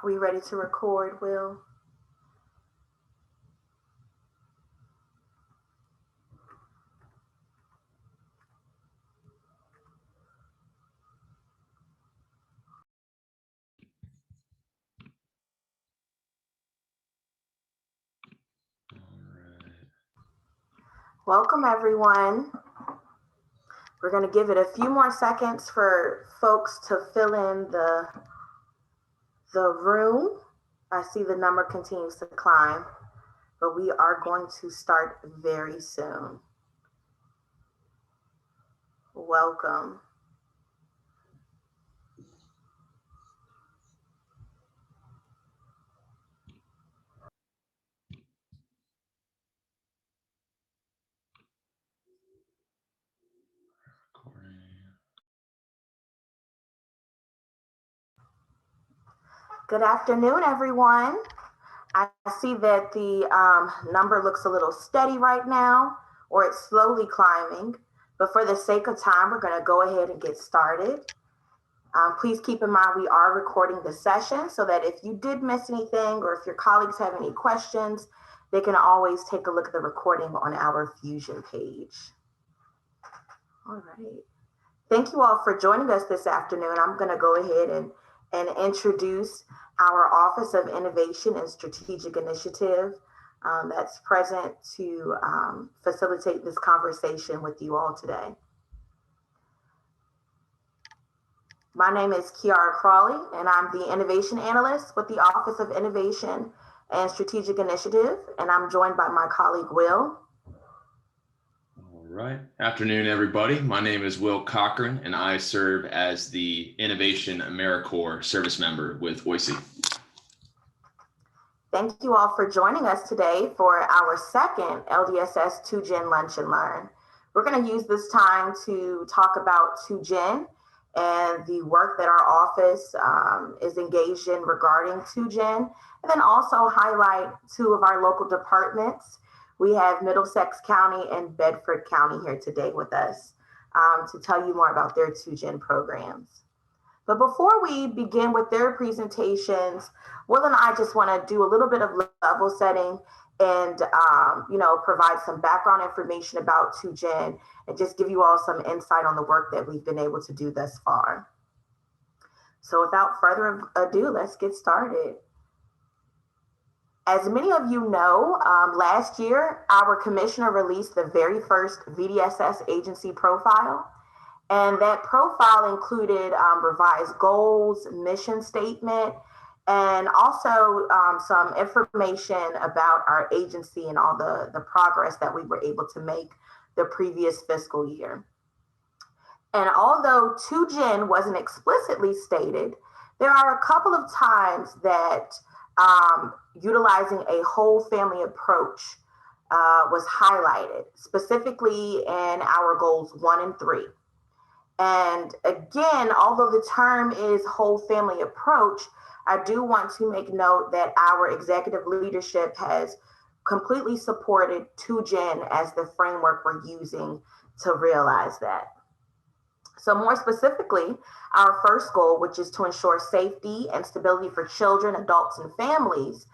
Are we ready to record, Will? Welcome, everyone. We're going to give it a few more seconds for folks to fill in the room. I see the number continues to climb, but we are going to start very soon. Welcome. Good afternoon, everyone. I see that the number looks a little steady right now, or it's slowly climbing. But for the sake of time, we're going to go ahead and get started. Please keep in mind we are recording the session so that if you did miss anything or if your colleagues have any questions, they can always take a look at the recording on our Fusion page. All right. Thank you all for joining us this afternoon. I'm going to go ahead and introduce our Office of Innovation and Strategic Initiative that's present to facilitate this conversation with you all today. My name is Kiara Crawley, and I'm the Innovation Analyst with the Office of Innovation and Strategic Initiative, and I'm joined by my colleague, Will. All right. Afternoon, everybody. My name is Will Cochran, and I serve as the Innovation AmeriCorps service member with OISI. Thank you all for joining us today for our second LDSS 2Gen Lunch and Learn. We're going to use this time to talk about 2Gen and the work that our office is engaged in regarding 2Gen, and then also highlight two of our local departments. We have Middlesex County and Bedford County here today with us to tell you more about their 2Gen programs. But before we begin with their presentations, Will and I just want to do a little bit of level setting and provide some background information about 2Gen and just give you all some insight on the work that we've been able to do thus far. So without further ado, let's get started. As many of you know, last year, our commissioner released the very first VDSS agency profile. And that profile included revised goals, mission statement, and also some information about our agency and all the progress that we were able to make the previous fiscal year. And although 2Gen wasn't explicitly stated, there are a couple of times that utilizing a whole family approach was highlighted, specifically in our goals 1 and 3. And again, although the term is whole family approach, I do want to make note that our executive leadership has completely supported 2Gen as the framework we're using to realize that. So more specifically, our first goal, which is to ensure safety and stability for children, adults, and families,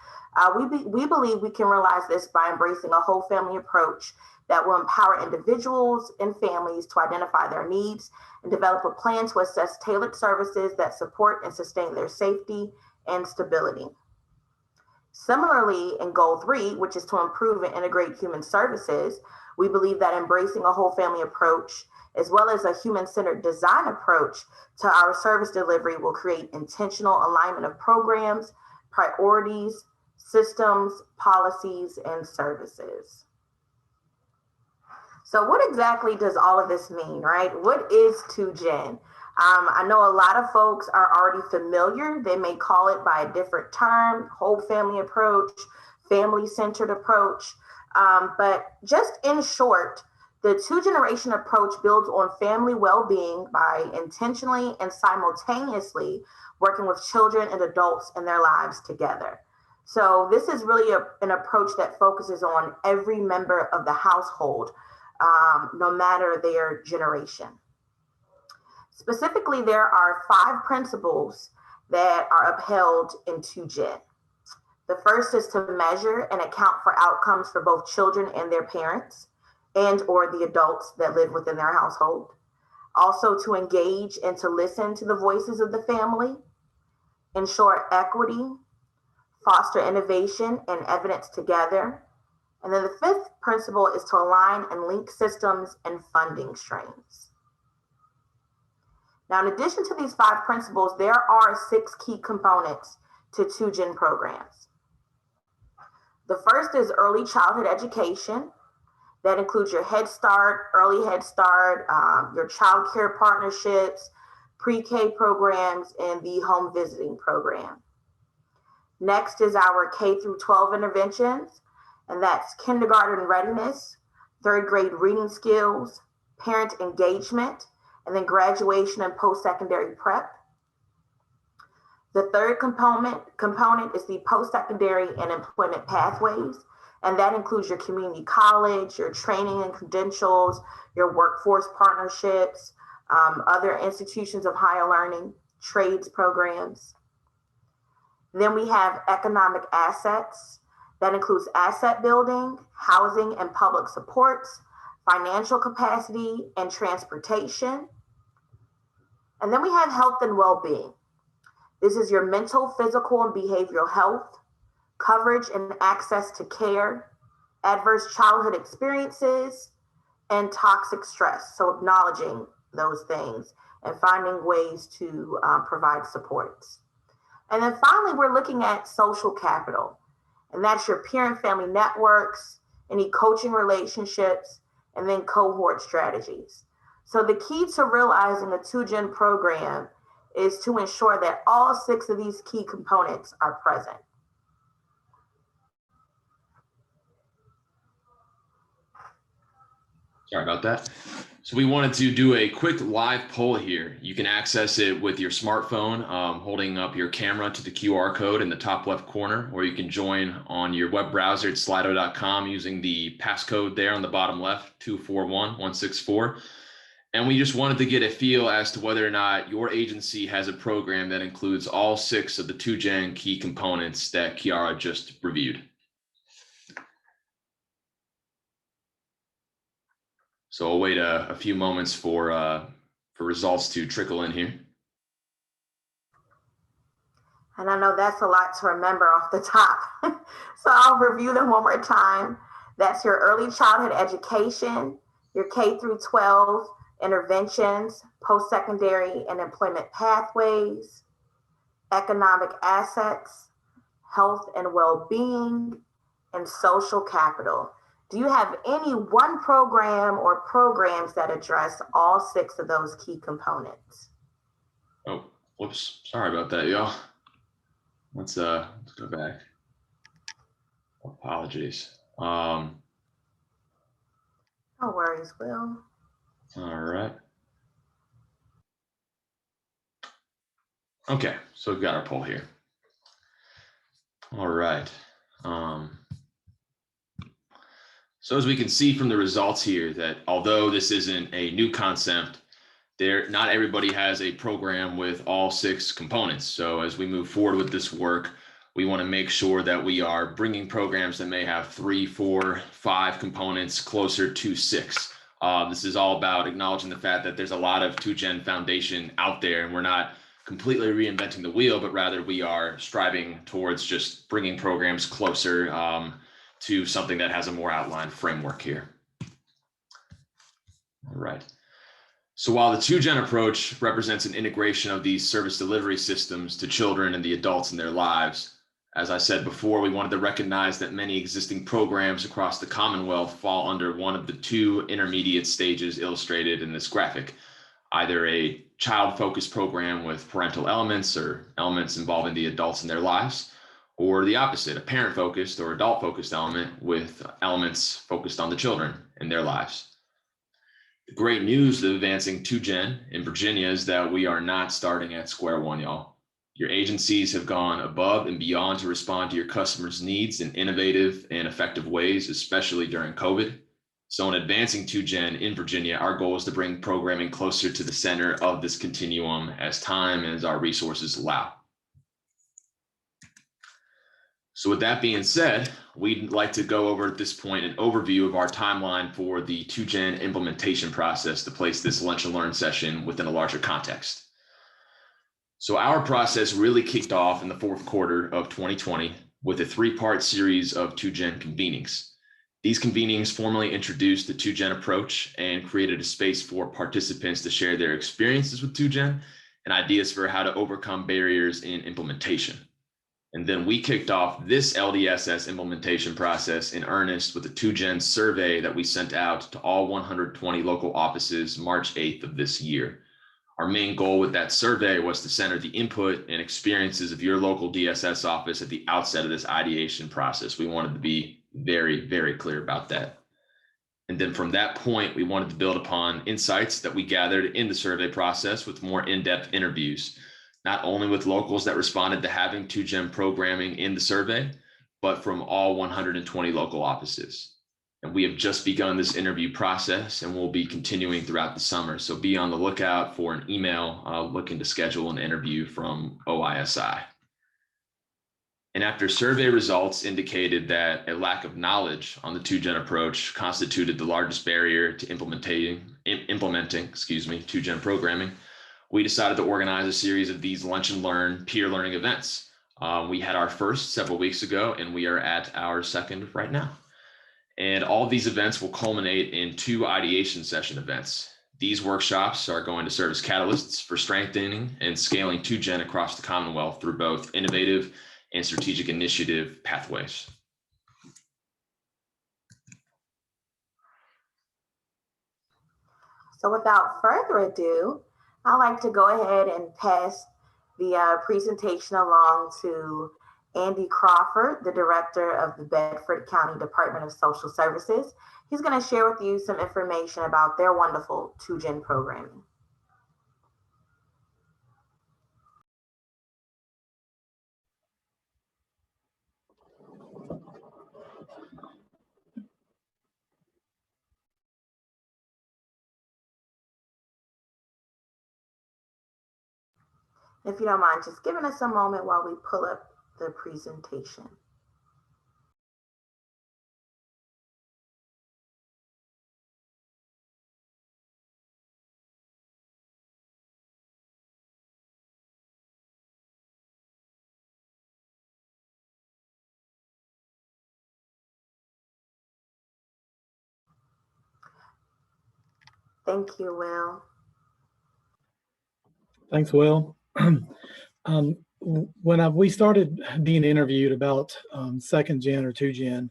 we believe we can realize this by embracing a whole family approach that will empower individuals and families to identify their needs and develop a plan to assess tailored services that support and sustain their safety and stability. Similarly, in goal 3, which is to improve and integrate human services, we believe that embracing a whole family approach, as well as a human-centered design approach to our service delivery, will create intentional alignment of programs, priorities, systems, policies, and services. So what exactly does all of this mean, right? What is 2Gen? I know a lot of folks are already familiar. They may call it by a different term, whole family approach, family-centered approach. But just in short, the 2-generation approach builds on family well-being by intentionally and simultaneously working with children and adults in their lives together. So this is really an approach that focuses on every member of the household, no matter their generation. Specifically, there are 5 principles that are upheld in 2Gen. The first is to measure and account for outcomes for both children and their parents and or the adults that live within their household. Also to engage and to listen to the voices of the family, ensure equity, foster innovation and evidence together. And then the fifth principle is to align and link systems and funding streams. Now, in addition to these 5 principles, there are 6 key components to 2Gen programs. The first is early childhood education. That includes your Head Start, early Head Start, your child care partnerships, pre-K programs, and the home visiting program. Next is our K through 12 interventions, and that's kindergarten readiness, 3rd grade reading skills, parent engagement, and then graduation and post-secondary prep. The third component is the post-secondary and employment pathways, and that includes your community college, your training and credentials, your workforce partnerships, other institutions of higher learning, trades programs. Then we have economic assets. That includes asset building, housing and public supports, financial capacity, and transportation. And then we have health and well-being. This is your mental, physical, and behavioral health, coverage and access to care, adverse childhood experiences, and toxic stress. So acknowledging those things and finding ways to provide supports. And then finally, we're looking at social capital. And that's your peer and family networks, any coaching relationships, and then cohort strategies. So the key to realizing a 2Gen program is to ensure that all 6 of these key components are present. Sorry about that. So we wanted to do a quick live poll here. You can access it with your smartphone, holding up your camera to the QR code in the top left corner, or you can join on your web browser at slido.com using the passcode there on the bottom left, 241164. And we just wanted to get a feel as to whether or not your agency has a program that includes all 6 of the 2Gen key components that Kiara just reviewed. So I'll wait a few moments for results to trickle in here. And I know that's a lot to remember off the top. So I'll review them one more time. That's your early childhood education, your K through 12 interventions, post-secondary and employment pathways, economic assets, health and well-being, and social capital. Do you have any one program or programs that address all 6 of those key components? Oh, whoops. Sorry about that, y'all. Let's go back. Apologies. No worries, Will. All right. Okay, so we've got our poll here. All right. So as we can see from the results here, that although this isn't a new concept, not everybody has a program with all 6 components. So as we move forward with this work, we want to make sure that we are bringing programs that may have 3, 4, 5 components closer to 6. This is all about acknowledging the fact that there's a lot of 2Gen foundation out there, and we're not completely reinventing the wheel, but rather we are striving towards just bringing programs closer to something that has a more outlined framework here. All right. So while the 2Gen approach represents an integration of these service delivery systems to children and the adults in their lives, as I said before, we wanted to recognize that many existing programs across the Commonwealth fall under one of the 2 intermediate stages illustrated in this graphic, either a child-focused program with parental elements or elements involving the adults in their lives, or the opposite, a parent-focused or adult-focused element with elements focused on the children in their lives. The great news of advancing 2Gen in Virginia is that we are not starting at square one, y'all. Your agencies have gone above and beyond to respond to your customers' needs in innovative and effective ways, especially during COVID. So in advancing 2Gen in Virginia, our goal is to bring programming closer to the center of this continuum as time and as our resources allow. So with that being said, we'd like to go over at this point an overview of our timeline for the 2Gen implementation process to place this lunch and learn session within a larger context. So our process really kicked off in the fourth quarter of 2020 with a 3-part series of 2Gen convenings. These convenings formally introduced the 2Gen approach and created a space for participants to share their experiences with 2Gen and ideas for how to overcome barriers in implementation. And then we kicked off this LDSS implementation process in earnest with a 2Gen survey that we sent out to all 120 local offices March 8th of this year. Our main goal with that survey was to center the input and experiences of your local DSS office at the outset of this ideation process. We wanted to be very, very clear about that. And then from that point, we wanted to build upon insights that we gathered in the survey process with more in-depth interviews, not only with locals that responded to having 2Gen programming in the survey, but from all 120 local offices. And we have just begun this interview process and we'll be continuing throughout the summer. So be on the lookout for an email looking to schedule an interview from OISI. And after survey results indicated that a lack of knowledge on the 2Gen approach constituted the largest barrier to implementing 2Gen programming, we decided to organize a series of these lunch and learn peer learning events. We had our first several weeks ago, and we are at our second right now. And all of these events will culminate in 2 ideation session events. These workshops are going to serve as catalysts for strengthening and scaling 2Gen across the Commonwealth through both innovative and strategic initiative pathways. So without further ado, I'd like to go ahead and pass the presentation along to Andy Crawford, the Director of the Bedford County Department of Social Services. He's going to share with you some information about their wonderful 2Gen programming. If you don't mind, just giving us a moment while we pull up the presentation. Thank you, Will. Thanks, Will. When we started being interviewed about 2nd Gen or 2Gen,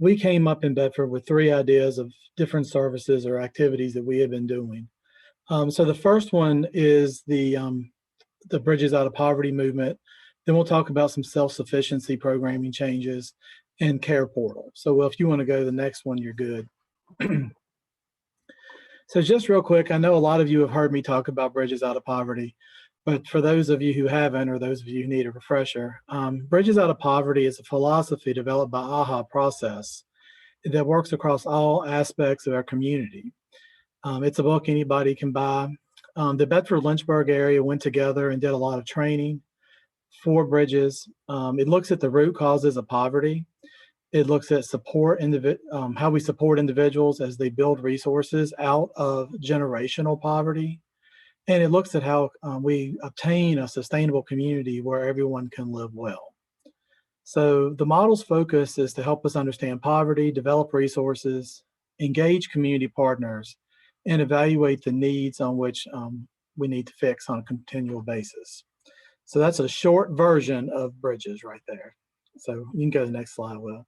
we came up in Bedford with 3 ideas of different services or activities that we had been doing. So the first one is the Bridges Out of Poverty movement. Then we'll talk about some self-sufficiency programming changes and care portal. So Will, if you want to go to the next one, you're good. So just real quick, I know a lot of you have heard me talk about Bridges Out of Poverty, but for those of you who haven't, or those of you who need a refresher, Bridges Out of Poverty is a philosophy developed by AHA Process that works across all aspects of our community. It's a book anybody can buy. The Bedford-Lynchburg area went together and did a lot of training for Bridges. It looks at the root causes of poverty. It looks at how we support individuals as they build resources out of generational poverty. And it looks at how we obtain a sustainable community where everyone can live well. So the model's focus is to help us understand poverty, develop resources, engage community partners, and evaluate the needs on which we need to fix on a continual basis. So that's a short version of Bridges right there. So you can go to the next slide, Will.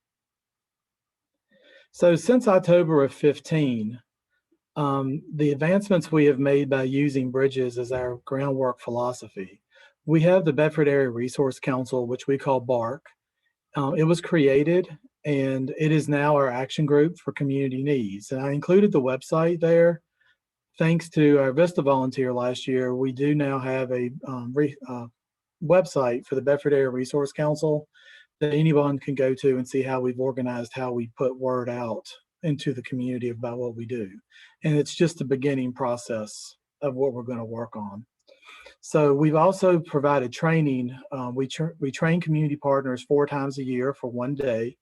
So since October of 15, the advancements we have made by using Bridges as our groundwork philosophy, we have the Bedford Area Resource Council, which we call BARC. It was created and it is now our action group for community needs. And I included the website there. Thanks to our VISTA volunteer last year, we do now have a website for the Bedford Area Resource Council that anyone can go to and see how we've organized, how we put word out into the community about what we do. And it's just the beginning process of what we're going to work on. So we've also provided training. We train community partners 4 times a year for 1 day.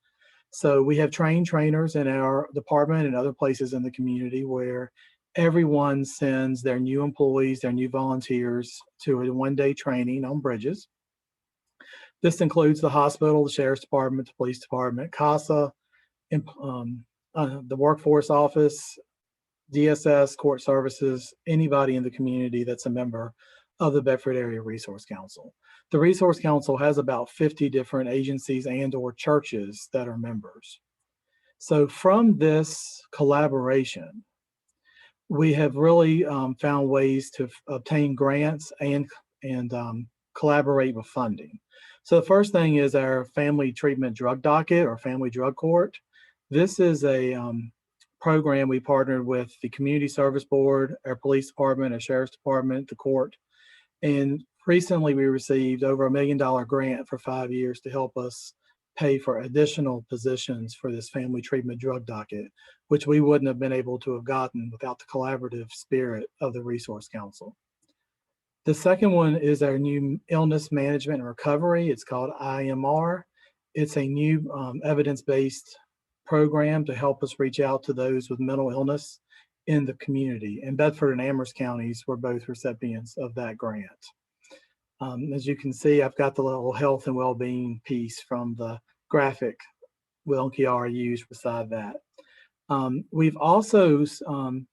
So we have trained trainers in our department and other places in the community where everyone sends their new employees, their new volunteers to a 1-day training on bridges. This includes the hospital, the sheriff's department, the police department, CASA, the workforce office, DSS, court services, anybody in the community that's a member of the Bedford Area Resource Council. The Resource Council has about 50 different agencies and/or churches that are members. So from this collaboration, we have really found ways to obtain grants and collaborate with funding. So the first thing is our family treatment drug docket or family drug court. This is a program we partnered with the Community Service Board, our police department, our sheriff's department, the court. And recently we received over $1 million grant for 5 years to help us pay for additional positions for this family treatment drug docket, which we wouldn't have been able to have gotten without the collaborative spirit of the Resource Council. The second one is our new illness management and recovery. It's called IMR. It's a new evidence-based program to help us reach out to those with mental illness in the community. And Bedford and Amherst counties were both recipients of that grant. As you can see, I've got the little health and well-being piece from the graphic Will and Kiara used beside that. We've also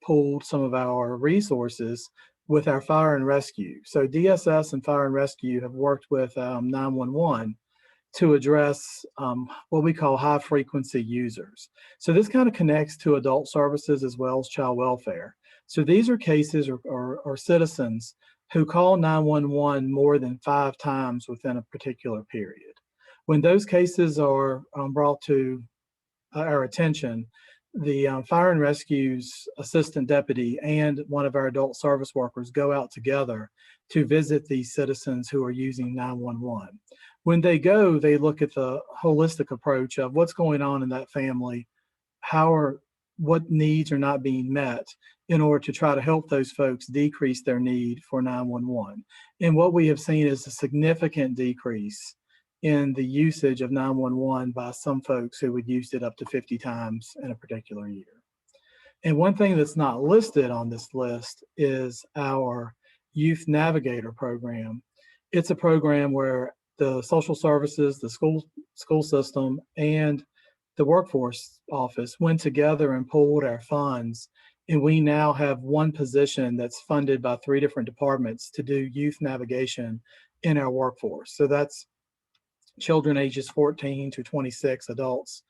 pulled some of our resources with our fire and rescue. So DSS and fire and rescue have worked with 911 to address what we call high frequency users. So this kind of connects to adult services as well as child welfare. So these are cases or citizens who call 911 more than 5 times within a particular period. When those cases are brought to our attention, the fire and rescue's assistant deputy and one of our adult service workers go out together to visit these citizens who are using 911. When they go, they look at the holistic approach of what's going on in that family, what needs are not being met in order to try to help those folks decrease their need for 911. And what we have seen is a significant decrease in the usage of 911 by some folks who would use it up to 50 times in a particular year. And one thing that's not listed on this list is our Youth Navigator program. It's a program where the social services, the school system, and the workforce office went together and pooled our funds. And we now have one position that's funded by 3 different departments to do youth navigation in our workforce. So that's children ages 14 to 26, adults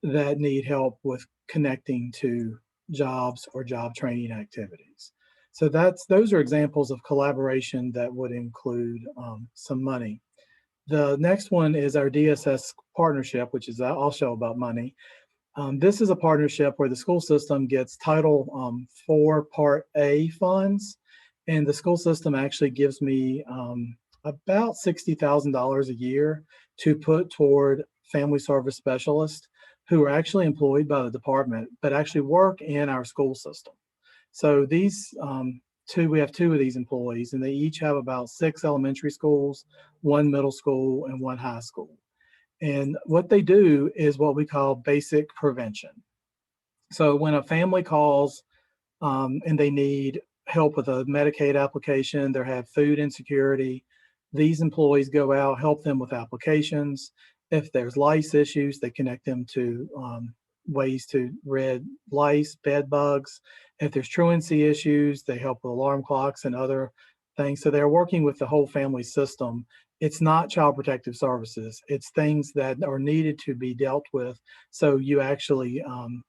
that need help with connecting to jobs or job training activities. So those are examples of collaboration that would include some money. The next one is our DSS partnership, which is also about money. This is a partnership where the school system gets Title IV Part A funds, and the school system actually gives me about $60,000 a year to put toward family service specialists who are actually employed by the department, but actually work in our school system. So these we have 2 of these employees, and they each have about 6 elementary schools, 1 middle school, and 1 high school. And what they do is what we call basic prevention. So when a family calls and they need help with a Medicaid application, they have food insecurity, these employees go out, help them with applications. If there's lice issues, they connect them to ways to rid lice, bed bugs. If there's truancy issues, they help with alarm clocks and other things. So they're working with the whole family system. It's not child protective services. It's things that are needed to be dealt with so you actually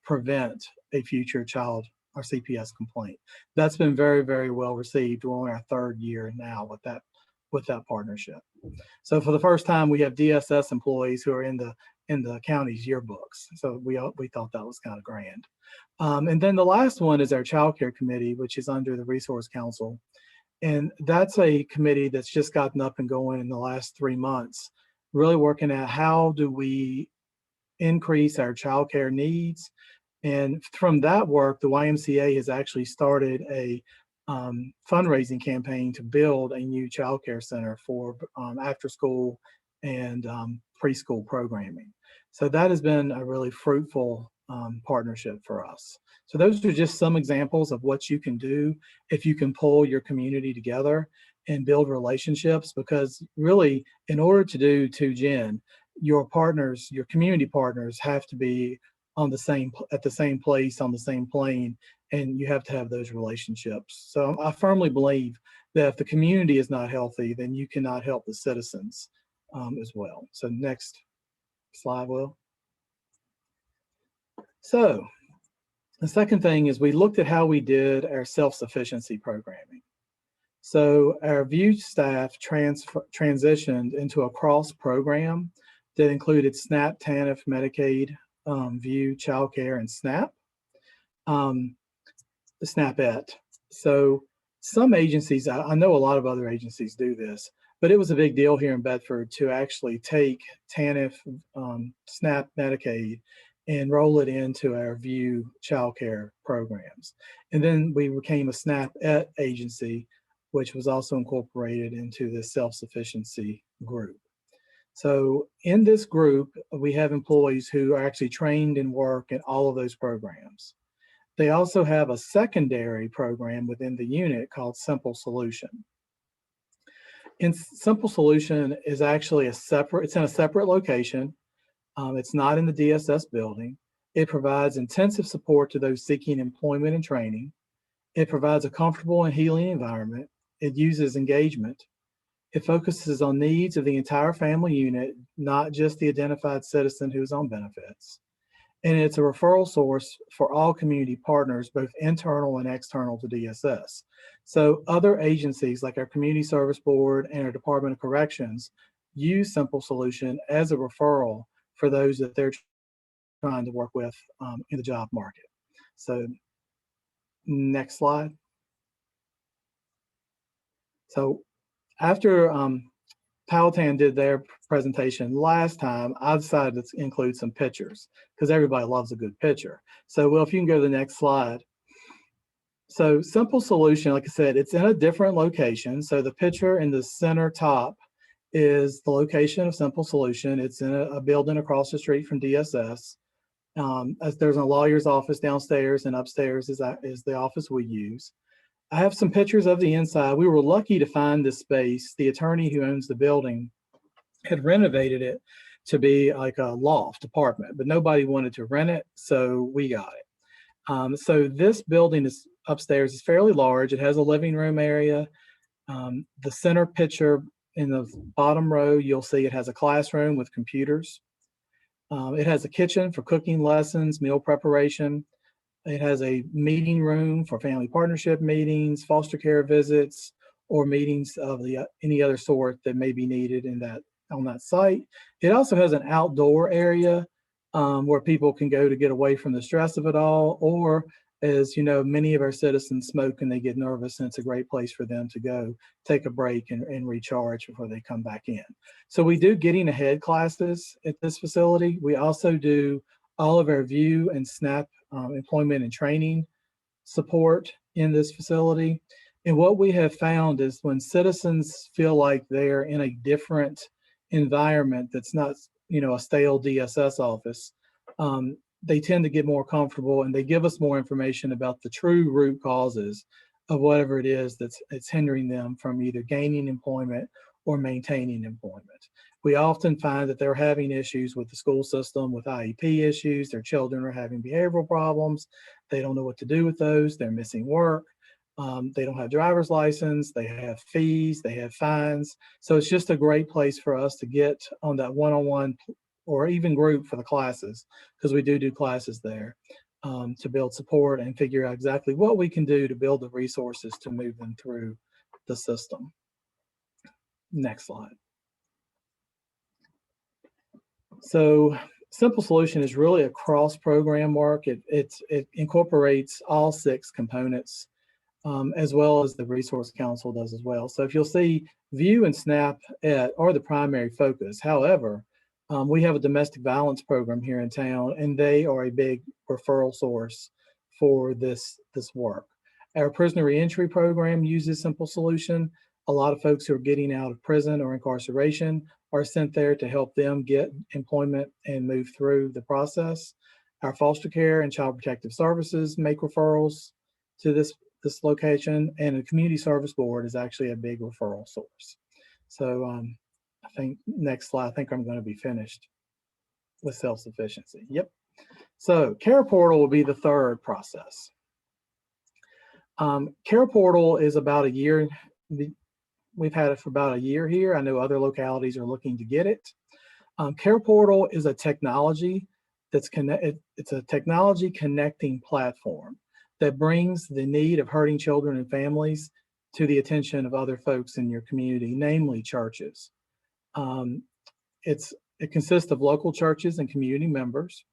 prevent a future child or CPS complaint. That's been very, very well received. We're on our 3rd year now with that partnership. So for the first time, we have DSS employees who are in the county's yearbooks. So we thought that was kind of grand. And then the last one is our child care committee, which is under the Resource Council. And that's a committee that's just gotten up and going in the last 3 months, really working at how do we increase our child care needs. And from that work, the YMCA has actually started a fundraising campaign to build a new child care center for after school and preschool programming. So that has been a really fruitful partnership for us. So those are just some examples of what you can do if you can pull your community together and build relationships, because really in order to do 2Gen, your partners, your community partners have to be on the same, at the same place, on the same plane, and you have to have those relationships. So I firmly believe that if the community is not healthy, then you cannot help the citizens as well. So next slide, Will. So the second thing is we looked at how we did our self-sufficiency programming. So our VIEW staff transitioned into a cross program that included SNAP, TANF, Medicaid, VIEW, Child Care, and SNAP. The SNAPette. So some agencies, I know a lot of other agencies do this, but it was a big deal here in Bedford to actually take TANF, SNAP, Medicaid, and roll it into our VIEW child care programs. And then we became a SNAPette agency, which was also incorporated into the self-sufficiency group. So in this group, we have employees who are actually trained and work in all of those programs. They also have a secondary program within the unit called Simple Solution. And Simple Solution is actually it's in a separate location. It's not in the DSS building. It provides intensive support to those seeking employment and training. It provides a comfortable and healing environment. It uses engagement. It focuses on needs of the entire family unit, not just the identified citizen who's on benefits. And it's a referral source for all community partners, both internal and external to DSS. So other agencies like our Community Service Board and our Department of Corrections use Simple Solution as a referral for those that they're trying to work with in the job market. So next slide. So after Powhatan did their presentation last time, I decided to include some pictures because everybody loves a good picture. So, Will, if you can go to the next slide. So Simple Solution, like I said, it's in a different location. So the picture in the center top is the location of Simple Solution. It's in a building across the street from DSS. As there's a lawyer's office downstairs, and upstairs is the office we use. I have some pictures of the inside. We were lucky to find this space. The attorney who owns the building had renovated it to be like a loft apartment, but nobody wanted to rent it, so we got it. So this building is upstairs. It's fairly large. It has a living room area. The center picture in the bottom row, you'll see it has a classroom with computers. It has a kitchen for cooking lessons, meal preparation. It has a meeting room for family partnership meetings, foster care visits, or meetings of any other sort that may be needed on that site. It also has an outdoor area where people can go to get away from the stress of it all, or as you know, many of our citizens smoke and they get nervous, and it's a great place for them to go take a break and recharge before they come back in. So we do getting ahead classes at this facility. We also do all of our VIEW and SNAP employment and training support in this facility. And what we have found is when citizens feel like they're in a different environment that's not, a stale DSS office, they tend to get more comfortable, and they give us more information about the true root causes of whatever it is that's hindering them from either gaining employment or maintaining employment. We often find that they're having issues with the school system, with IEP issues. Their children are having behavioral problems. They don't know what to do with those. They're missing work. They don't have driver's license. They have fees. They have fines. So it's just a great place for us to get on that one-on-one or even group for the classes, because we do classes there to build support and figure out exactly what we can do to build the resources to move them through the system. Next slide. So Simple Solution is really a cross-program work. It incorporates all 6 components, as well as the Resource Council does as well. So if you'll see, VIEW and SNAP are the primary focus. However, we have a domestic violence program here in town, and they are a big referral source for this work. Our prisoner reentry program uses simple solution. A lot of folks who are getting out of prison or incarceration are sent there to help them get employment and move through the process. Our foster care and child protective services make referrals to this location, and the community service board is actually a big referral source. So I think next slide, I think I'm going to be finished with self-sufficiency. Yep. So Care Portal will be the third process. Care Portal is about a year. We've had it for about a year here. I know other localities are looking to get it. Care Portal is a technology that's it's a technology connecting platform that brings the need of hurting children and families to the attention of other folks in your community, namely churches. It consists of local churches and community members.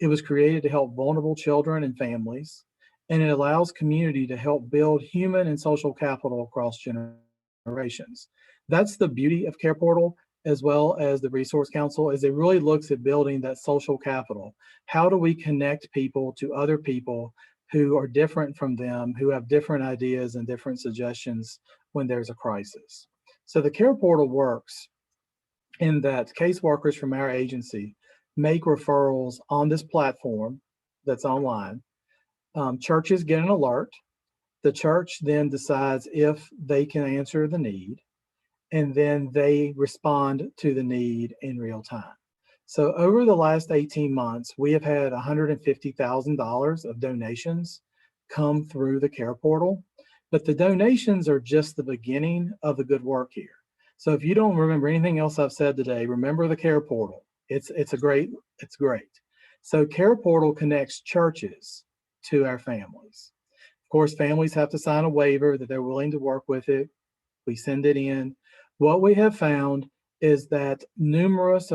It was created to help vulnerable children and families, and it allows community to help build human and social capital across generations. That's the beauty of Care Portal, as well as the Resource Council, is it really looks at building that social capital. How do we connect people to other people who are different from them, who have different ideas and different suggestions when there's a crisis? So the Care Portal works in that caseworkers from our agency make referrals on this platform that's online. Churches get an alert. The church then decides if they can answer the need, and then they respond to the need in real time. So over the last 18 months, we have had $150,000 of donations come through the Care Portal, but the donations are just the beginning of the good work here. So if you don't remember anything else I've said today, remember the Care Portal. It's great. So Care Portal connects churches to our families. Of course, families have to sign a waiver that they're willing to work with it. We send it in. What we have found is that numerous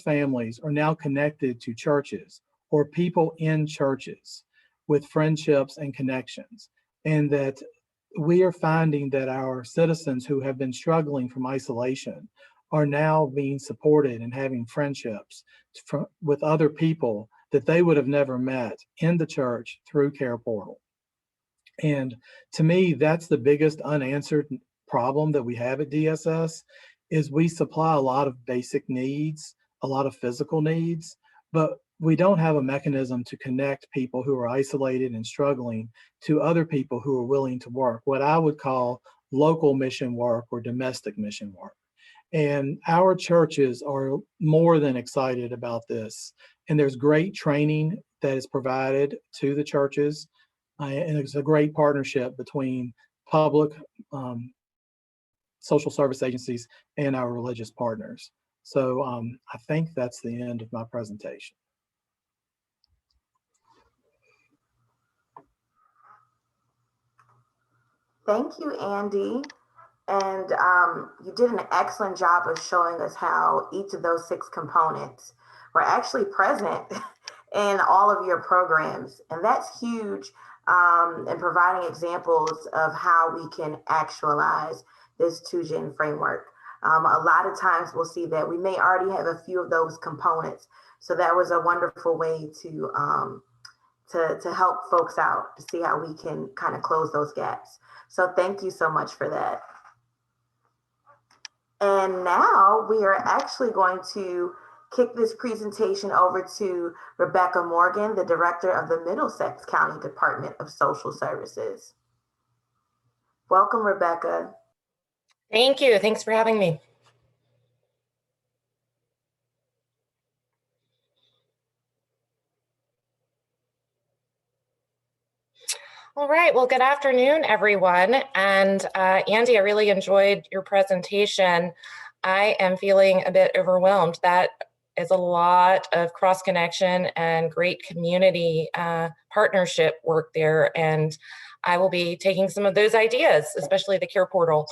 families are now connected to churches or people in churches with friendships and connections, and that we are finding that our citizens who have been struggling from isolation are now being supported and having friendships with other people that they would have never met in the church through Care Portal. And to me, that's the biggest unanswered problem that we have at DSS, is we supply a lot of basic needs, a lot of physical needs, but we don't have a mechanism to connect people who are isolated and struggling to other people who are willing to work, what I would call local mission work or domestic mission work. And our churches are more than excited about this. And there's great training that is provided to the churches. And it's a great partnership between public social service agencies and our religious partners. So I think that's the end of my presentation. Thank you, Andy. And you did an excellent job of showing us how each of those 6 components were actually present in all of your programs. And that's huge in providing examples of how we can actualize this 2Gen framework. A lot of times we'll see that we may already have a few of those components. So that was a wonderful way to help folks out, to see how we can kind of close those gaps. So thank you so much for that. And now we are actually going to kick this presentation over to Rebecca Morgan, the director of the Middlesex County Department of Social Services. Welcome, Rebecca. Thank you. Thanks for having me. All right. Well, good afternoon, everyone. And Andy, I really enjoyed your presentation. I am feeling a bit overwhelmed. That is a lot of cross connection and great community partnership work there. And I will be taking some of those ideas, especially the Care Portal.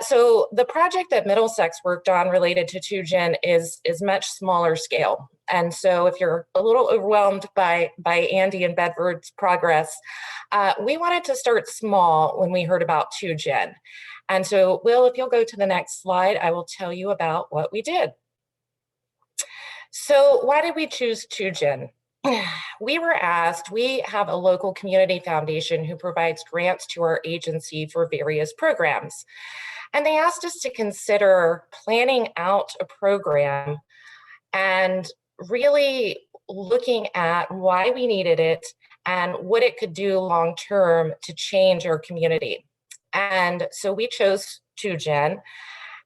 So the project that Middlesex worked on related to 2Gen is much smaller scale. And so if you're a little overwhelmed by Andy and Bedford's progress, we wanted to start small when we heard about 2Gen. And so, Will, if you'll go to the next slide, I will tell you about what we did. So why did we choose 2Gen? we were asked, we have a local community foundation who provides grants to our agency for various programs. And they asked us to consider planning out a program and really looking at why we needed it and what it could do long term to change our community. And so we chose 2Gen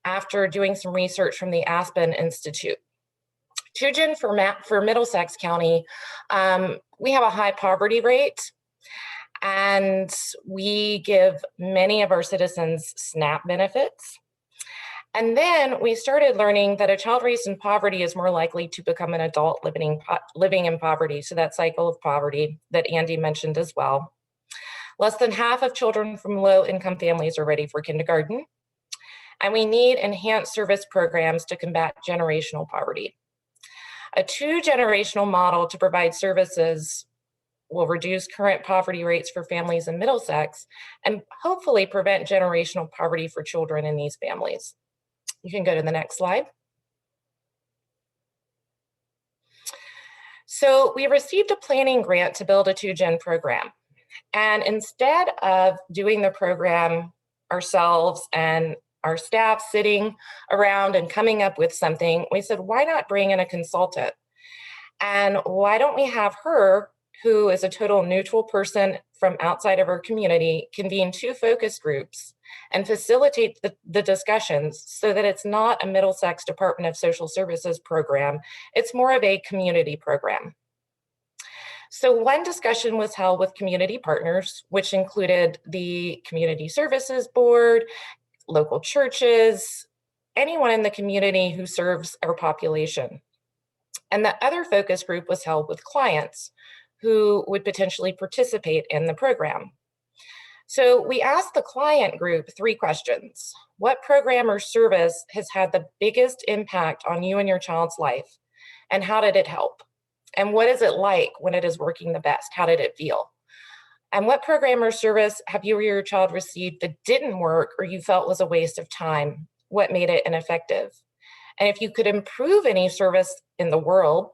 after doing some research from the Aspen Institute. 2Gen for Middlesex County, we have a high poverty rate, and we give many of our citizens SNAP benefits. And then we started learning that a child raised in poverty is more likely to become an adult living in poverty. So that cycle of poverty that Andy mentioned as well. Less than half of children from low-income families are ready for kindergarten. And we need enhanced service programs to combat generational poverty. A two-generational model to provide services will reduce current poverty rates for families in Middlesex and hopefully prevent generational poverty for children in these families. You can go to the next slide. So we received a planning grant to build a 2Gen program. And instead of doing the program ourselves and our staff sitting around and coming up with something, we said, why not bring in a consultant? And why don't we have her, who is a total neutral person from outside of our community, convene two focus groups and facilitate the discussions so that it's not a Middlesex Department of Social Services program, it's more of a community program. So one discussion was held with community partners, which included the Community Services Board, local churches, anyone in the community who serves our population. And the other focus group was held with clients who would potentially participate in the program. So we asked the client group 3 questions. What program or service has had the biggest impact on you and your child's life? And how did it help? And what is it like when it is working the best? How did it feel? And what program or service have you or your child received that didn't work or you felt was a waste of time? What made it ineffective? And if you could improve any service in the world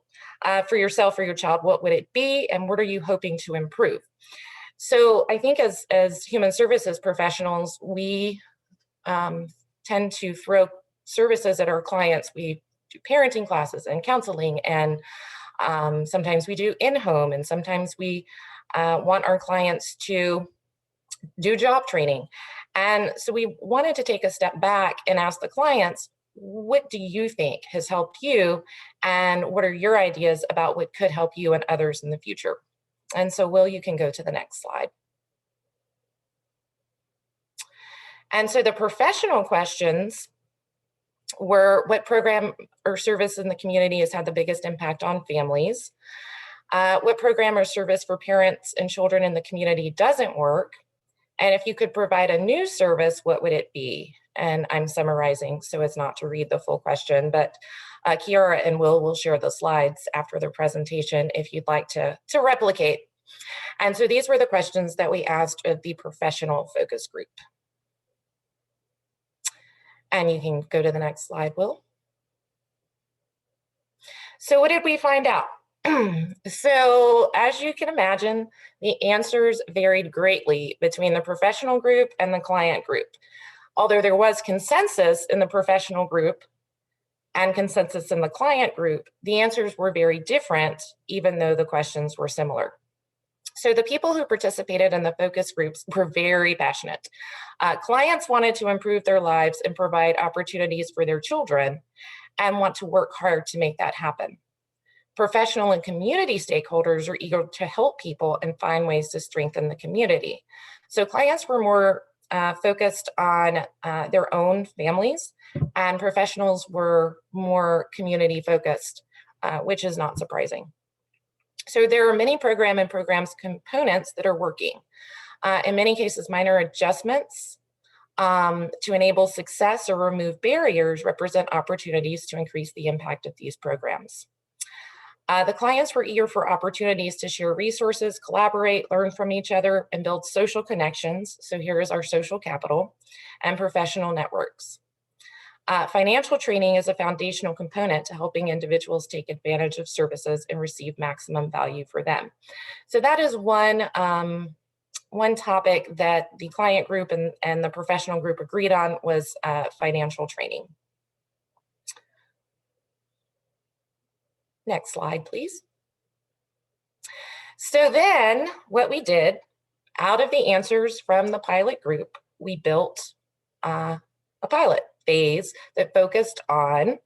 for yourself or your child, what would it be? And what are you hoping to improve? So I think as human services professionals, we tend to throw services at our clients. We do parenting classes and counseling, and sometimes we do in-home, and sometimes we want our clients to do job training. And so we wanted to take a step back and ask the clients, what do you think has helped you? And what are your ideas about what could help you and others in the future? And so Will, you can go to the next slide. And so the professional questions were, what program or service in the community has had the biggest impact on families? What program or service for parents and children in the community doesn't work? And if you could provide a new service, what would it be? And I'm summarizing so as not to read the full question, but Kiara and Will share the slides after their presentation if you'd like to replicate. And so these were the questions that we asked of the professional focus group. And you can go to the next slide, Will. So what did we find out? So as you can imagine, the answers varied greatly between the professional group and the client group. Although there was consensus in the professional group and consensus in the client group, the answers were very different, even though the questions were similar. So the people who participated in the focus groups were very passionate. Clients wanted to improve their lives and provide opportunities for their children and want to work hard to make that happen. Professional and community stakeholders are eager to help people and find ways to strengthen the community. So clients were more focused on their own families, and professionals were more community focused, which is not surprising. So there are many programs components that are working. In many cases, minor adjustments to enable success or remove barriers represent opportunities to increase the impact of these programs. The clients were eager for opportunities to share resources, collaborate, learn from each other, and build social connections. So here is our social capital and professional networks. Financial training is a foundational component to helping individuals take advantage of services and receive maximum value for them. So that is one topic that the client group and the professional group agreed on was financial training. Next slide, please. So then what we did, out of the answers from the pilot group, we built a pilot phase that focused on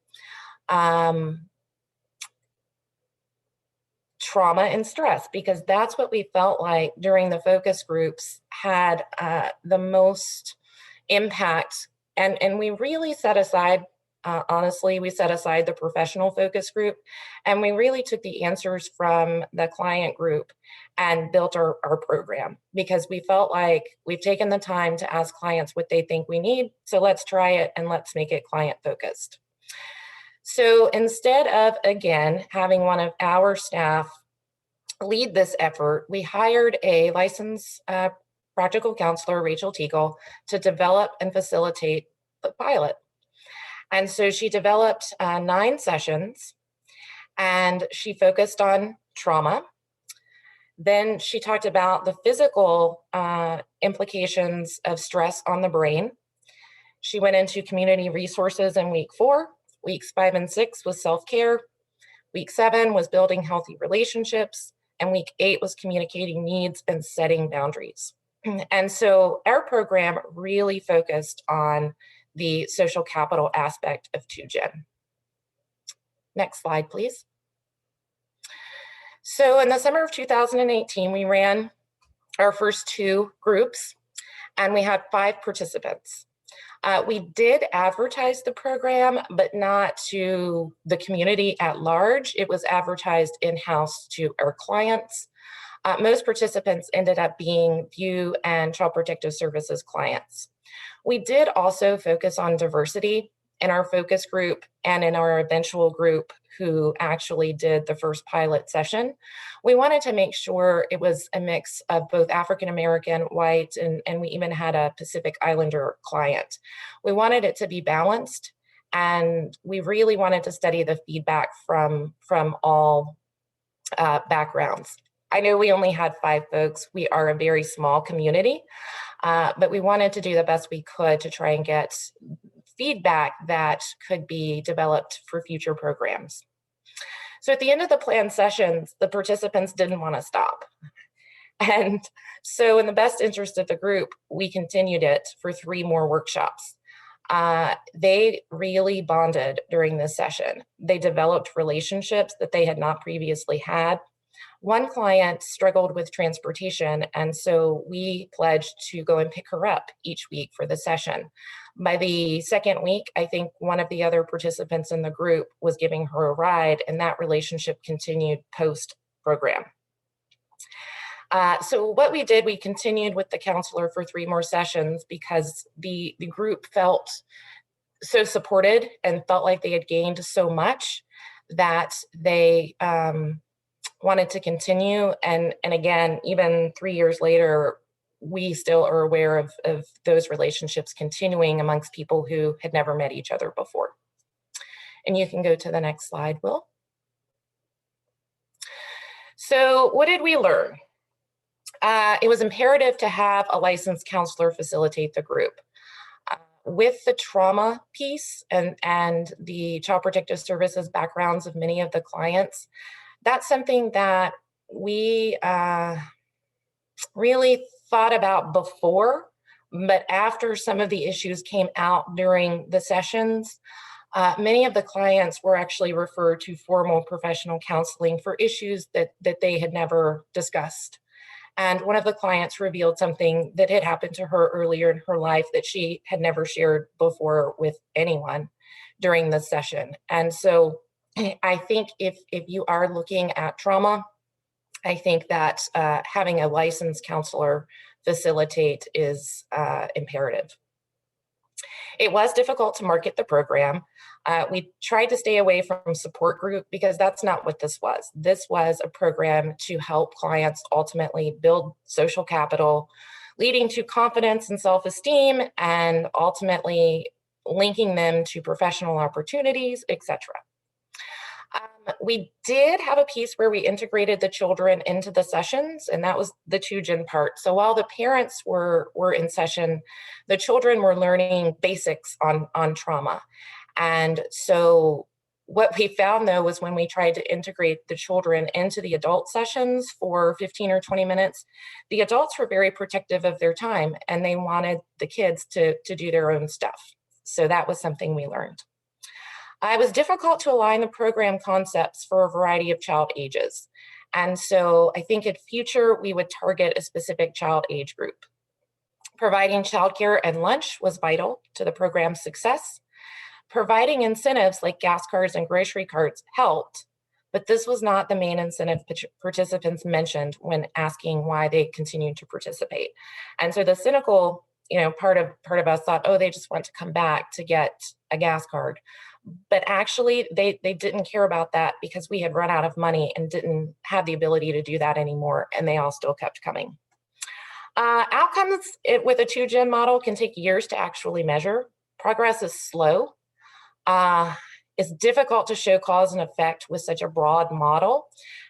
trauma and stress, because that's what we felt like during the focus groups had the most impact. And we really set aside, honestly, we set aside the professional focus group, and we really took the answers from the client group and built our program, because we felt like we've taken the time to ask clients what they think we need. So let's try it and let's make it client focused. So instead of, again, having one of our staff lead this effort, we hired a licensed practical counselor, Rachel Teagle, to develop and facilitate the pilot. And so she developed 9 sessions, and she focused on trauma. Then she talked about the physical implications of stress on the brain. She went into community resources in week 4. Weeks 5 and 6 was self-care. Week 7 was building healthy relationships. And week 8 was communicating needs and setting boundaries. And so our program really focused on the social capital aspect of 2Gen. Next slide, please. So in the summer of 2018, we ran our first 2 groups, and we had 5 participants. We did advertise the program, but not to the community at large. It was advertised in-house to our clients. Most participants ended up being VIEW and Child Protective Services clients. We did also focus on diversity in our focus group and in our eventual group who actually did the first pilot session. We wanted to make sure it was a mix of both African American, white, and we even had a Pacific Islander client. We wanted it to be balanced, and we really wanted to study the feedback from all backgrounds. I know we only had 5 folks. We are a very small community, but we wanted to do the best we could to try and get feedback that could be developed for future programs. So at the end of the planned sessions, the participants didn't want to stop. And so in the best interest of the group, we continued it for 3 more workshops. They really bonded during this session. They developed relationships that they had not previously had. One client struggled with transportation, and so we pledged to go and pick her up each week for the session. By the second week, I think one of the other participants in the group was giving her a ride, and that relationship continued post-program. So what we did, we continued with the counselor for 3 more sessions because the group felt so supported and felt like they had gained so much that they wanted to continue. And again, even 3 years later, we still are aware of those relationships continuing amongst people who had never met each other before. And you can go to the next slide, Will. So what did we learn? It was imperative to have a licensed counselor facilitate the group. With the trauma piece and the Child Protective Services backgrounds of many of the clients, that's something that we really thought about before, but after some of the issues came out during the sessions, many of the clients were actually referred to formal professional counseling for issues that they had never discussed. And one of the clients revealed something that had happened to her earlier in her life that she had never shared before with anyone during the session. And so I think if you are looking at trauma, I think that having a licensed counselor facilitate is imperative. It was difficult to market the program. We tried to stay away from support group because that's not what this was. This was a program to help clients ultimately build social capital, leading to confidence and self-esteem, and ultimately linking them to professional opportunities, etc. We did have a piece where we integrated the children into the sessions, and that was the 2Gen part. So while the parents were in session, the children were learning basics on trauma. And so what we found, though, was when we tried to integrate the children into the adult sessions for 15 or 20 minutes, the adults were very protective of their time, and they wanted the kids to do their own stuff. So that was something we learned. It was difficult to align the program concepts for a variety of child ages. And so I think in future, we would target a specific child age group. Providing childcare and lunch was vital to the program's success. Providing incentives like gas cards and grocery cards helped, but this was not the main incentive participants mentioned when asking why they continued to participate. And so the cynical, part of us thought, oh, they just want to come back to get a gas card. But actually, they didn't care about that because we had run out of money and didn't have the ability to do that anymore, and they all still kept coming. Outcomes with a 2Gen model can take years to actually measure. Progress is slow. It's difficult to show cause and effect with such a broad model.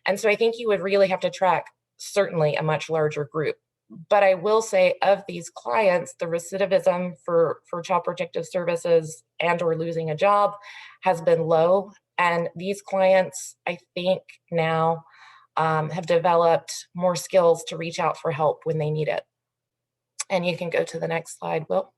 And so I think you would really have to track certainly a much larger group. But I will say of these clients, the recidivism for child protective services and or losing a job has been low. And these clients, I think now have developed more skills to reach out for help when they need it. And you can go to the next slide, Will.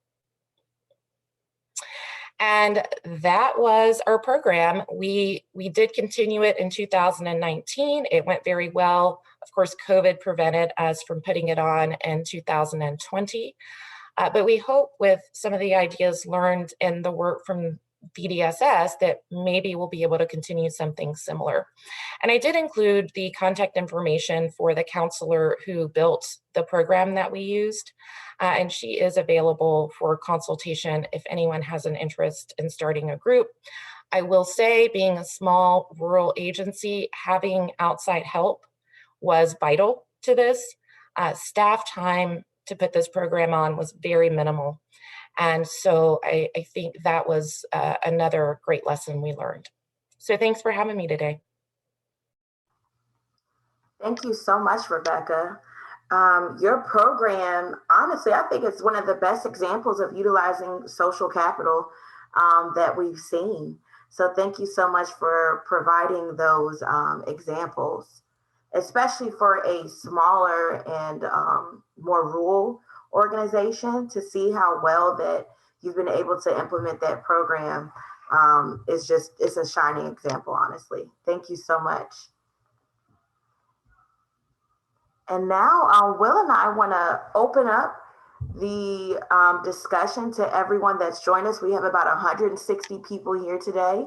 And that was our program. We did continue it in 2019. It went very well. Of course, COVID prevented us from putting it on in 2020. But we hope with some of the ideas learned in the work from BDSS that maybe we'll be able to continue something similar. And I did include the contact information for the counselor who built the program that we used. And she is available for consultation if anyone has an interest in starting a group. I will say, being a small rural agency, having outside help was vital to this. Staff time to put this program on was very minimal. And so I think that was another great lesson we learned. So thanks for having me today. Thank you so much, Rebecca. Your program, honestly, I think it's one of the best examples of utilizing social capital that we've seen. So thank you so much for providing those examples, especially for a smaller and more rural organization. To see how well that you've been able to implement that program it's a shining example, honestly. Thank you so much. And now Will and I want to open up the discussion to everyone that's joined us. We have about 160 people here today.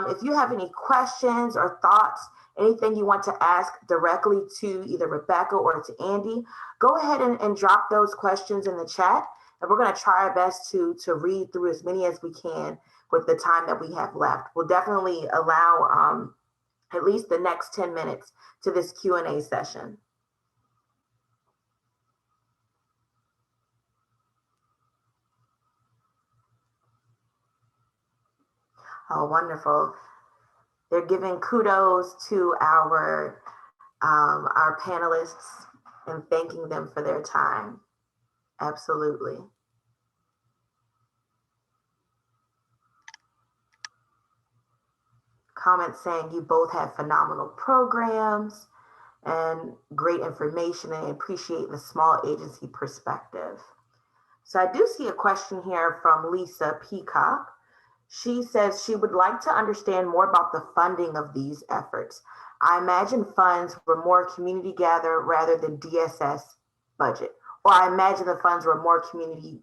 If you have any questions or thoughts, anything you want to ask directly to either Rebecca or to Andy, go ahead and drop those questions in the chat. And we're going to try our best to read through as many as we can with the time that we have left. We'll definitely allow at least the next 10 minutes to this Q&A session. Oh, wonderful. They're giving kudos to our panelists and thanking them for their time. Absolutely. Comments saying you both have phenomenal programs and great information, and appreciate the small agency perspective. So I do see a question here from Lisa Peacock. She says she would like to understand more about the funding of these efforts. I imagine funds were more community gather rather than DSS budget, or I imagine the funds were more community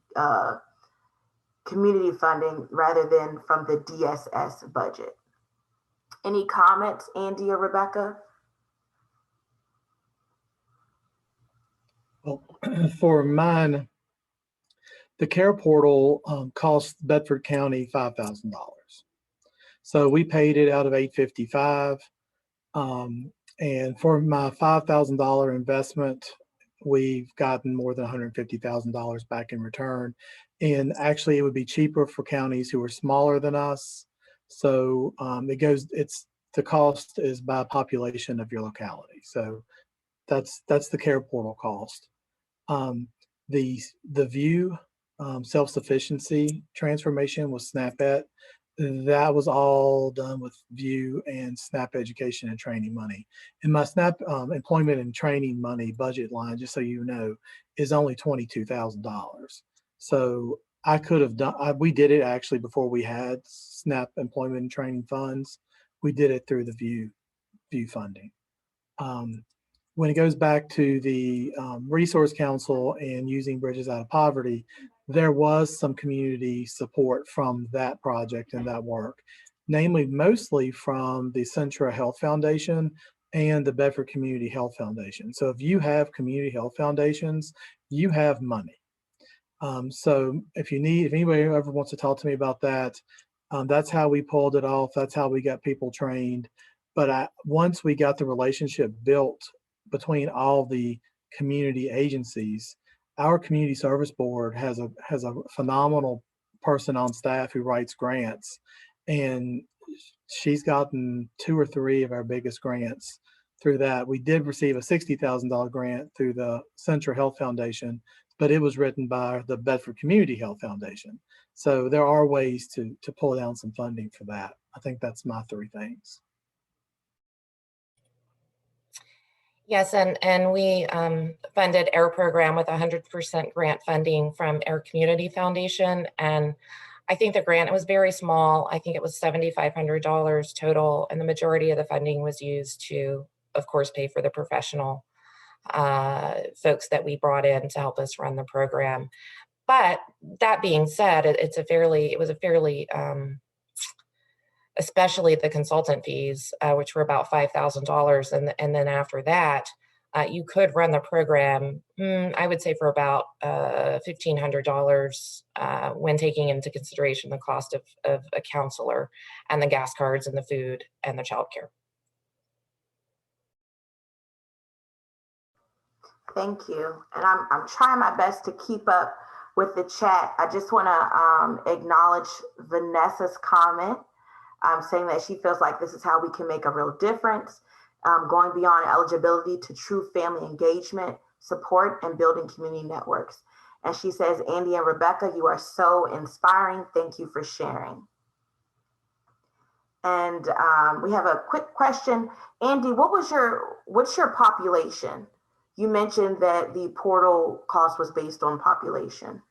funding rather than from the DSS budget. Any comments, Andy or Rebecca? Well, for mine, the care portal cost Bedford County $5,000. So we paid it out of $855. And for my $5,000 investment, we've gotten more than $150,000 back in return. And actually it would be cheaper for counties who are smaller than us. So the cost is by population of your locality. So that's the care portal cost. Um, the view self-sufficiency transformation was SNAP-ED. That was all done with view and SNAP education and training money. And my SNAP employment and training money budget line, just so you know, is only $22,000. So I could have done, we did it actually before we had SNAP employment and training funds. We did it through the view funding. When it goes back to the Resource Council and using Bridges Out of Poverty, there was some community support from that project and that work, namely mostly from the Centra Health Foundation and the Bedford Community Health Foundation. So if you have community health foundations, you have money. So if anybody ever wants to talk to me about that, that's how we pulled it off. That's how we got people trained. But once we got the relationship built between all the community agencies, our community service board has a phenomenal person on staff who writes grants, and she's gotten 2 or 3 of our biggest grants through that. We did receive a $60,000 grant through the Central Health Foundation, but it was written by the Bedford Community Health Foundation. So there are ways to pull down some funding for that. I think that's my 3 things. Yes, and we funded AIR program with 100% grant funding from AIR Community Foundation. And I think the grant was very small. I think it was $7,500 total. And the majority of the funding was used to, of course, pay for the professional folks that we brought in to help us run the program. But that being said, it was a fairly especially the consultant fees, which were about $5,000. And then after that, you could run the program, I would say, for about $1,500 when taking into consideration the cost of a counselor and the gas cards and the food and the childcare. Thank you. And I'm trying my best to keep up with the chat. I just want to acknowledge Vanessa's comment, saying that she feels like this is how we can make a real difference, going beyond eligibility to true family engagement, support, and building community networks. And she says, Andy and Rebecca, you are so inspiring. Thank you for sharing. And we have a quick question. Andy, what's your population? You mentioned that the portal cost was based on population.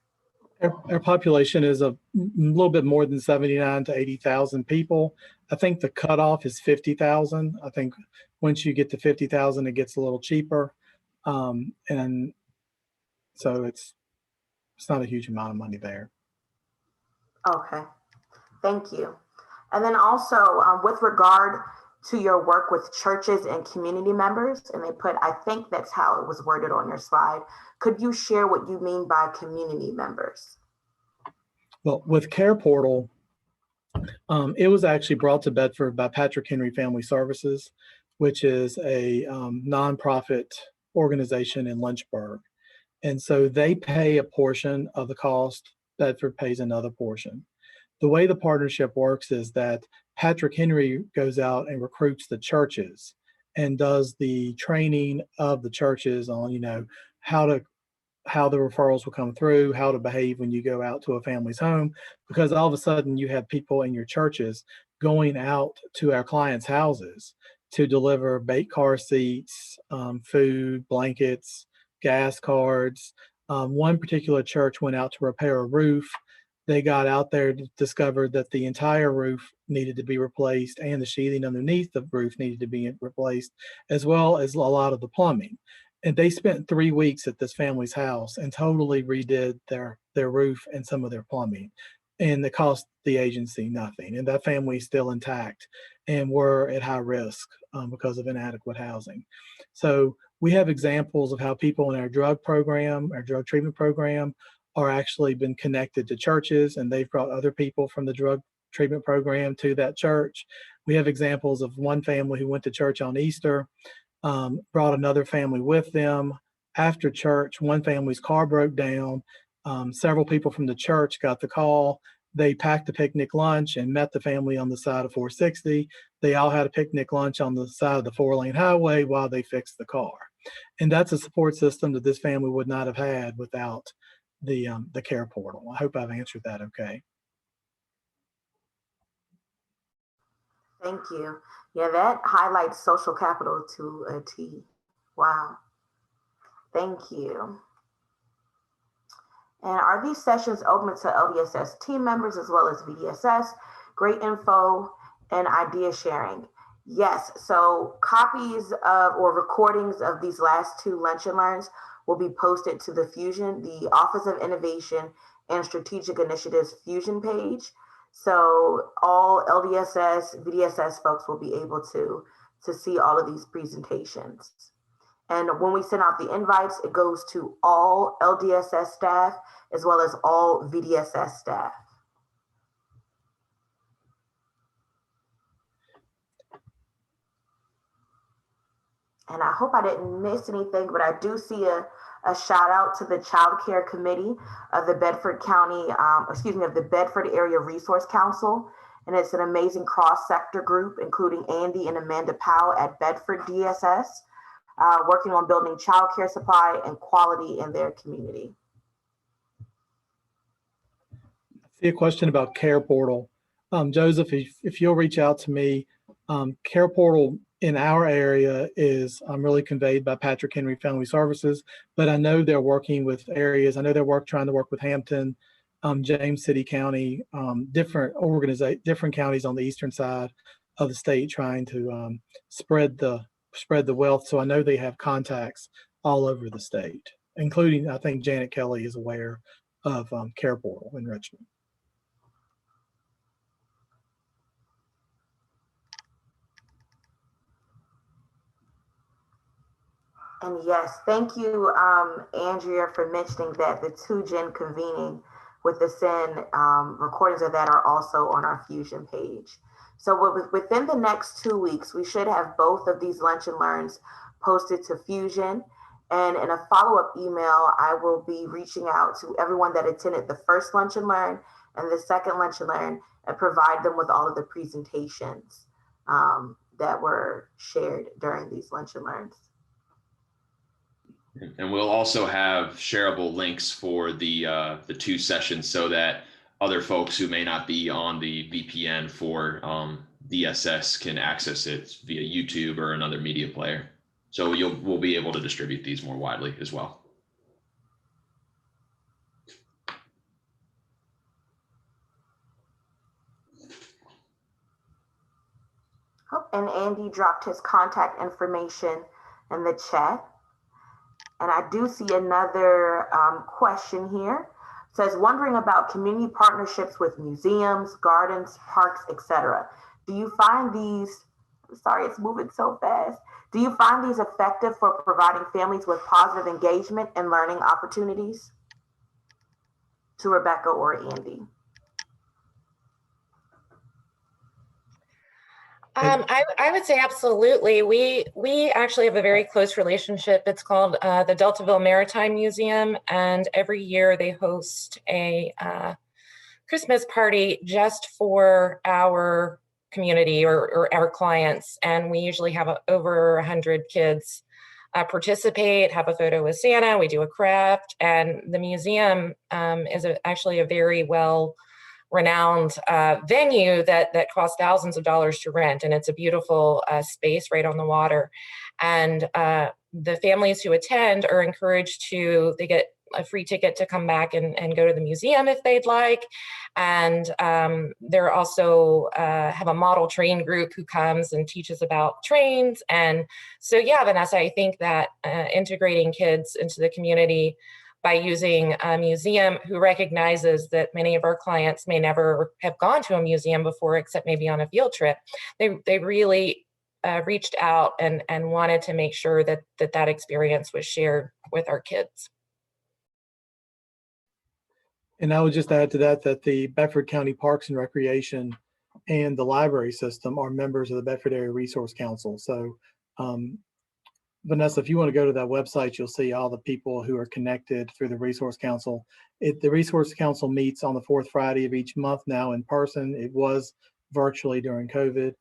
Our population is a little bit more than 79 to 80,000 people. I think the cutoff is 50,000. I think once you get to 50,000, it gets a little cheaper. And so it's not a huge amount of money there. Okay, thank you. And then also with regard to your work with churches and community members, and they put, I think that's how it was worded on your slide. Could you share what you mean by community members? Well, with Care Portal, it was actually brought to Bedford by Patrick Henry Family Services, which is a nonprofit organization in Lynchburg. And so they pay a portion of the cost, Bedford pays another portion. The way the partnership works is that Patrick Henry goes out and recruits the churches and does the training of the churches on, how the referrals will come through, how to behave when you go out to a family's home, because all of a sudden you have people in your churches going out to our clients' houses to deliver baked car seats, food, blankets, gas cards. One particular church went out to repair a roof. They got out there to discovered that the entire roof needed to be replaced and the sheathing underneath the roof needed to be replaced, as well as a lot of the plumbing. And they spent 3 weeks at this family's house and totally redid their roof and some of their plumbing. And it cost the agency nothing. And that family is still intact and we're at high risk because of inadequate housing. So we have examples of how people in our drug program, our drug treatment program, are actually been connected to churches, and they've brought other people from the drug treatment program to that church. We have examples of one family who went to church on Easter, brought another family with them. After church, one family's car broke down. Several people from the church got the call. They packed a picnic lunch and met the family on the side of 460. They all had a picnic lunch on the side of the 4-lane highway while they fixed the car. And that's a support system that this family would not have had without the care portal. I hope I've answered that okay. Thank you. Yeah, that highlights social capital to a T. Wow. Thank you. And are these sessions open to LDSS team members as well as VDSS? Great info and idea sharing. Yes, so copies of or recordings of these last 2 lunch and learns will be posted to the Fusion, the Office of Innovation and Strategic Initiatives Fusion page. So all LDSS, VDSS folks will be able to see all of these presentations. And when we send out the invites, it goes to all LDSS staff as well as all VDSS staff. And I hope I didn't miss anything, but I do see a shout out to the Child Care Committee of the Bedford County, of the Bedford Area Resource Council. And it's an amazing cross-sector group, including Andy and Amanda Powell at Bedford DSS, working on building child care supply and quality in their community. I see a question about Care Portal. Joseph, if you'll reach out to me, Care Portal in our area is really conveyed by Patrick Henry Family Services, but I know they're working with areas. I know they're trying to work with Hampton, James City County, different counties on the eastern side of the state, trying to spread the wealth. So I know they have contacts all over the state, including, I think Janet Kelly is aware of Care Portal in Richmond. And yes, thank you, Andrea, for mentioning that the 2Gen convening with the SIN recordings of that are also on our Fusion page. So within the next 2 weeks, we should have both of these lunch and learns posted to Fusion. And in a follow-up email, I will be reaching out to everyone that attended the first lunch and learn and the second lunch and learn and provide them with all of the presentations that were shared during these lunch and learns. And we'll also have shareable links for the 2 sessions so that other folks who may not be on the VPN for DSS can access it via YouTube or another media player. So we'll be able to distribute these more widely as well. Oh, and Andy dropped his contact information in the chat. And I do see another question here. It says, wondering about community partnerships with museums, gardens, parks, etc. Do you find these, sorry, it's moving so fast. Do you find these effective for providing families with positive engagement and learning opportunities? To Rebecca or Andy. I would say absolutely. We actually have a very close relationship. It's called the Deltaville Maritime Museum, and every year they host a Christmas party just for our community or our clients. And we usually have over 100 kids participate, have a photo with Santa, we do a craft, and the museum is actually a very well-renowned venue that costs thousands of dollars to rent, and it's a beautiful space right on the water. And the families who attend are encouraged they get a free ticket to come back and go to the museum if they'd like. And they're also have a model train group who comes and teaches about trains. And so, yeah, Vanessa, I think that integrating kids into the community by using a museum who recognizes that many of our clients may never have gone to a museum before, except maybe on a field trip, they really reached out and wanted to make sure that experience was shared with our kids. And I would just add to that the Bedford County Parks and Recreation and the library system are members of the Bedford Area Resource Council. So Vanessa, if you want to go to that website, you'll see all the people who are connected through the Resource Council. The Resource Council meets on the fourth Friday of each month now in person. It was virtually during COVID.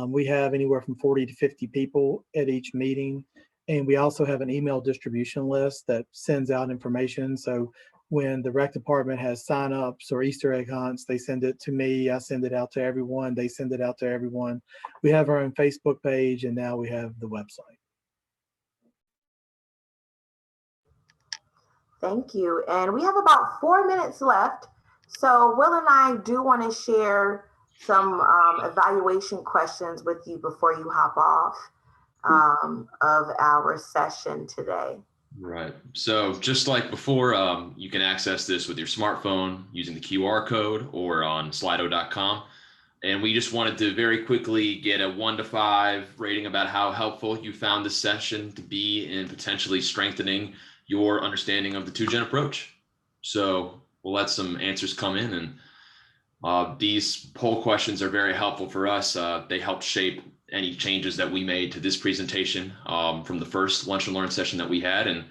We have anywhere from 40 to 50 people at each meeting. And we also have an email distribution list that sends out information. So when the rec department has signups or Easter egg hunts, they send it to me. I send it out to everyone. They send it out to everyone. We have our own Facebook page, and now we have the website. Thank you. And we have about 4 minutes left. So Will and I do want to share some evaluation questions with you before you hop off of our session today. Right. So just like before, you can access this with your smartphone using the QR code or on slido.com. And we just wanted to very quickly get a 1 to 5 rating about how helpful you found this session to be in potentially strengthening your understanding of the 2Gen approach. So we'll let some answers come in, and these poll questions are very helpful for us. They help shape any changes that we made to this presentation from the first Lunch and Learn session that we had. And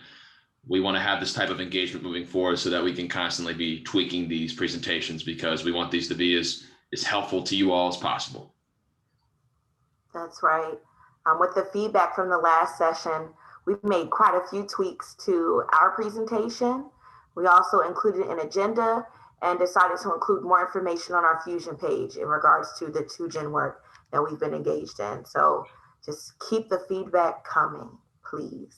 we want to have this type of engagement moving forward so that we can constantly be tweaking these presentations, because we want these to be as helpful to you all as possible. That's right. With the feedback from the last session, we've made quite a few tweaks to our presentation. We also included an agenda and decided to include more information on our Fusion page in regards to the 2Gen work that we've been engaged in. So just keep the feedback coming, please.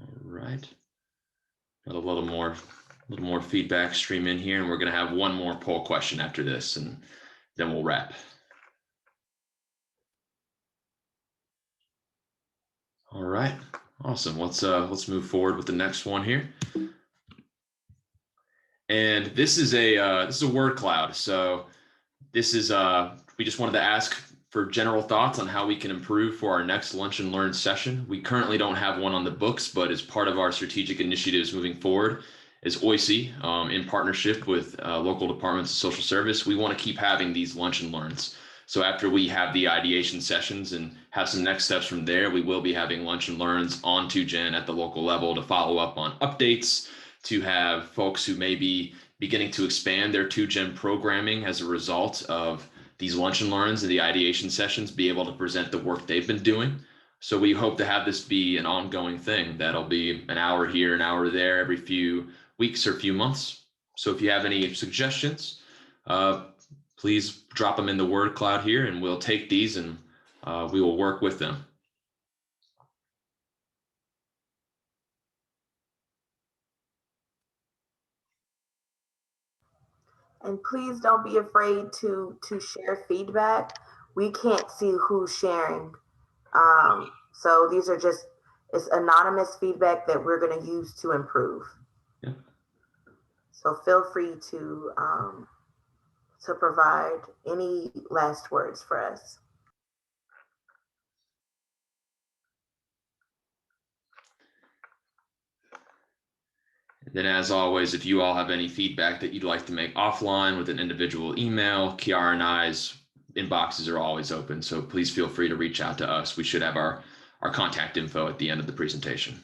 All right. Got a little more feedback stream in here, and we're going to have one more poll question after this, and then we'll wrap. All right, awesome. Let's move forward with the next one here. And this is a word cloud. So this is we just wanted to ask for general thoughts on how we can improve for our next Lunch and Learn session. We currently don't have one on the books, but as part of our strategic initiatives moving forward, as OISE, in partnership with local departments of social service, we want to keep having these Lunch and Learns. So after we have the ideation sessions and have some next steps from there, we will be having Lunch and Learns on 2Gen at the local level to follow up on updates, to have folks who may be beginning to expand their 2Gen programming as a result of these Lunch and Learns and the ideation sessions be able to present the work they've been doing. So we hope to have this be an ongoing thing. That'll be an hour here, an hour there, every few weeks or few months. So if you have any suggestions, please drop them in the word cloud here, and we'll take these and we will work with them. And please don't be afraid to share feedback. We can't see who's sharing. So these are it's anonymous feedback that we're going to use to improve. Yeah. So feel free to provide any last words for us. And then, as always, if you all have any feedback that you'd like to make offline with an individual email, Kiara and I's inboxes are always open. So please feel free to reach out to us. We should have our contact info at the end of the presentation.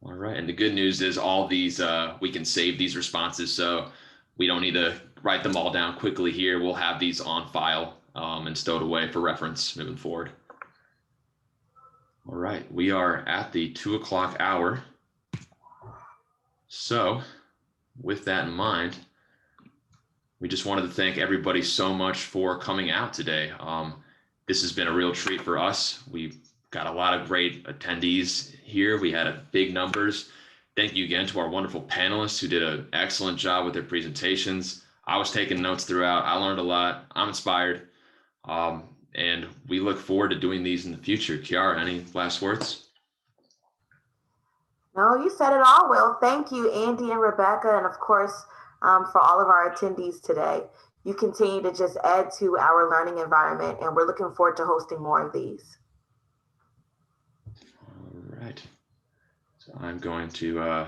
All right, and the good news is all these, we can save these responses, so we don't need to write them all down quickly here. We'll have these on file and stowed away for reference moving forward. All right, we are at the 2 o'clock hour. So with that in mind, we just wanted to thank everybody so much for coming out today. This has been a real treat for us. We've got a lot of great attendees here. We had big numbers. Thank you again to our wonderful panelists who did an excellent job with their presentations. I was taking notes throughout. I learned a lot. I'm inspired. And we look forward to doing these in the future. Kiara, any last words? No, you said it all, Will. Thank you, Andy and Rebecca. And of course, for all of our attendees today. You continue to just add to our learning environment, and we're looking forward to hosting more of these. All right. So I'm going to,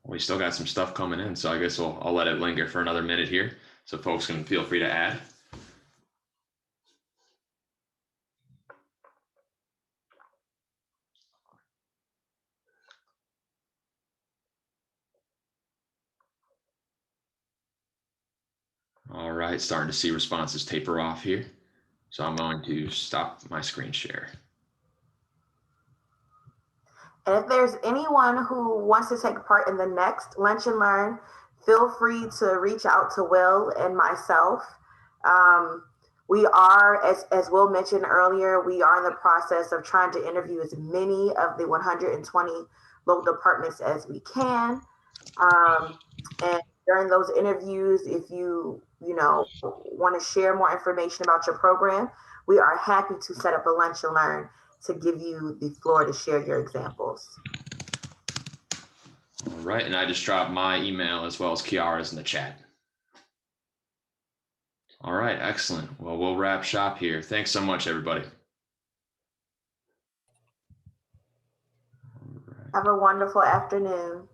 we still got some stuff coming in, so I guess I'll let it linger for another minute here, so folks can feel free to add. All right, starting to see responses taper off here. So I'm going to stop my screen share. And if there's anyone who wants to take part in the next Lunch and Learn, feel free to reach out to Will and myself. We are, as Will mentioned earlier, we are in the process of trying to interview as many of the 120 local departments as we can. And during those interviews, if you want to share more information about your program, we are happy to set up a Lunch and Learn to give you the floor to share your examples. All right, and I just dropped my email as well as Kiara's in the chat. All right, excellent. Well, we'll wrap shop here. Thanks so much, everybody. Have a wonderful afternoon.